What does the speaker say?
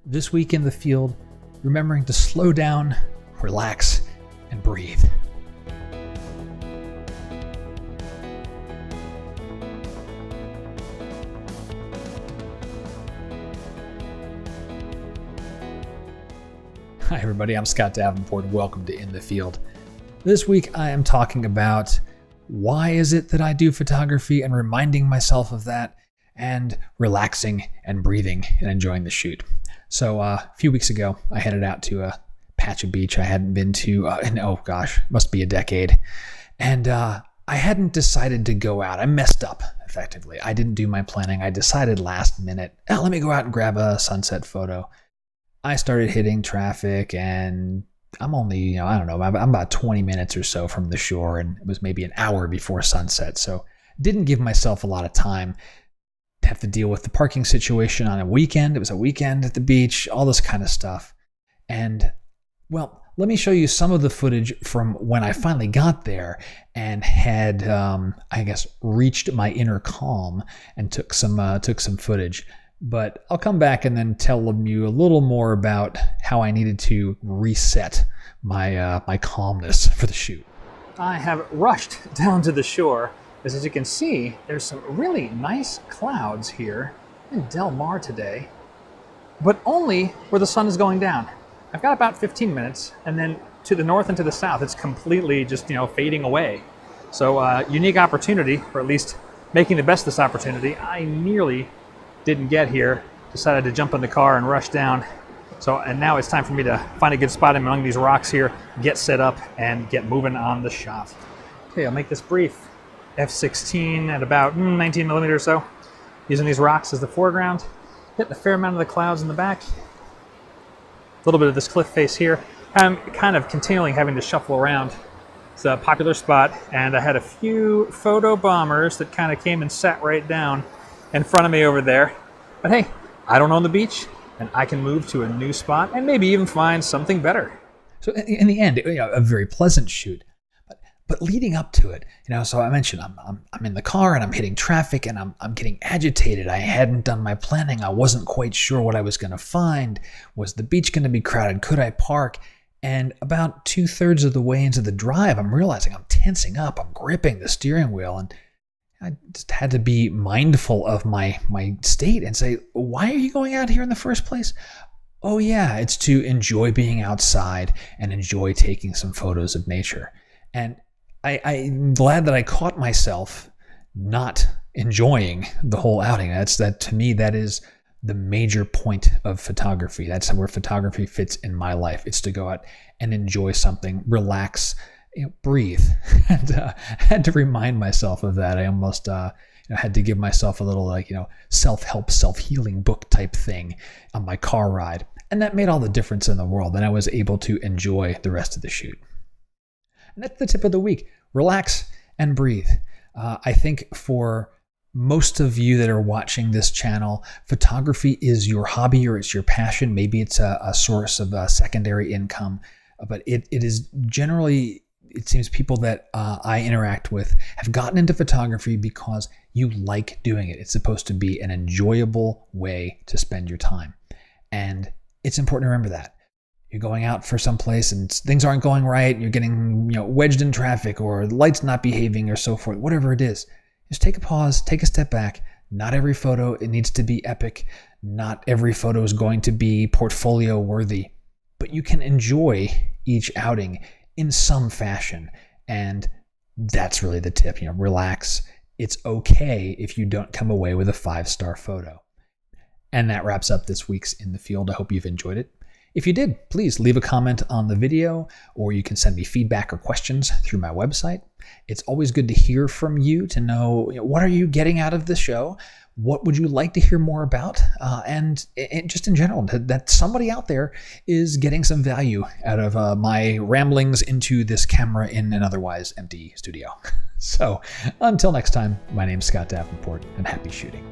This week in the field, remembering to slow down, relax, and breathe. Hi everybody, I'm Scott Davenport and welcome to In the Field. This week I am talking about why is it that I do photography and reminding myself of that, and relaxing and breathing and enjoying the shoot. So a few weeks ago, I headed out to a patch of beach I hadn't been to in, must be a decade. And I hadn't decided to go out. I messed up, effectively. I didn't do my planning. I decided last minute, let me go out and grab a sunset photo. I started hitting traffic and I'm only, I'm about 20 minutes or so from the shore, and it was maybe an hour before sunset. So didn't give myself a lot of time. Have to deal with the parking situation on a weekend. It was a weekend at the beach, all this kind of stuff. And well, let me show you some of the footage from when I finally got there and had, reached my inner calm and took some footage. But I'll come back and then tell you a little more about how I needed to reset my calmness for the shoot. I have rushed down to the shore. As you can see, there's some really nice clouds here in Del Mar today, but only where the sun is going down. I've got about 15 minutes, and then to the north and to the south, it's completely just, fading away. So unique opportunity, or at least making the best of this opportunity. I nearly didn't get here, decided to jump in the car and rush down. And now it's time for me to find a good spot among these rocks here, get set up, and get moving on the shot. Okay, I'll make this brief. F16 at about 19 millimeters or so. Using these rocks as the foreground. Hitting a fair amount of the clouds in the back. A little bit of this cliff face here. I'm kind of continually having to shuffle around. It's a popular spot, and I had a few photo bombers that kind of came and sat right down in front of me over there. But hey, I don't own the beach, and I can move to a new spot and maybe even find something better. So in the end, a very pleasant shoot. But leading up to it, so I mentioned I'm in the car and I'm hitting traffic and I'm getting agitated. I hadn't done my planning. I wasn't quite sure what I was going to find. Was the beach going to be crowded? Could I park? And about 2/3 of the way into the drive, I'm realizing I'm tensing up. I'm gripping the steering wheel, and I just had to be mindful of my state and say, why are you going out here in the first place? Oh yeah, it's to enjoy being outside and enjoy taking some photos of nature. And I'm glad that I caught myself not enjoying the whole outing. To me, that is the major point of photography. That's where photography fits in my life. It's to go out and enjoy something, relax, breathe. And I had to remind myself of that. I almost had to give myself a little self-help, self-healing book type thing on my car ride. And that made all the difference in the world. And I was able to enjoy the rest of the shoot. And that's the tip of the week. Relax and breathe. I think for most of you that are watching this channel, photography is your hobby or it's your passion. Maybe it's a source of secondary income. But it is generally, it seems people that I interact with have gotten into photography because you like doing it. It's supposed to be an enjoyable way to spend your time. And it's important to remember that. You're going out for some place and things aren't going right, you're getting wedged in traffic or the light's not behaving or so forth, whatever it is, just take a pause, take a step back. Not every photo, it needs to be epic. Not every photo is going to be portfolio worthy, but you can enjoy each outing in some fashion. And that's really the tip, relax. It's okay if you don't come away with a 5-star photo. And that wraps up this week's In the Field. I hope you've enjoyed it. If you did, please leave a comment on the video, or you can send me feedback or questions through my website. It's always good to hear from you to know, what are you getting out of the show? What would you like to hear more about? And just in general, that somebody out there is getting some value out of my ramblings into this camera in an otherwise empty studio. So until next time, my name's Scott Davenport, and happy shooting.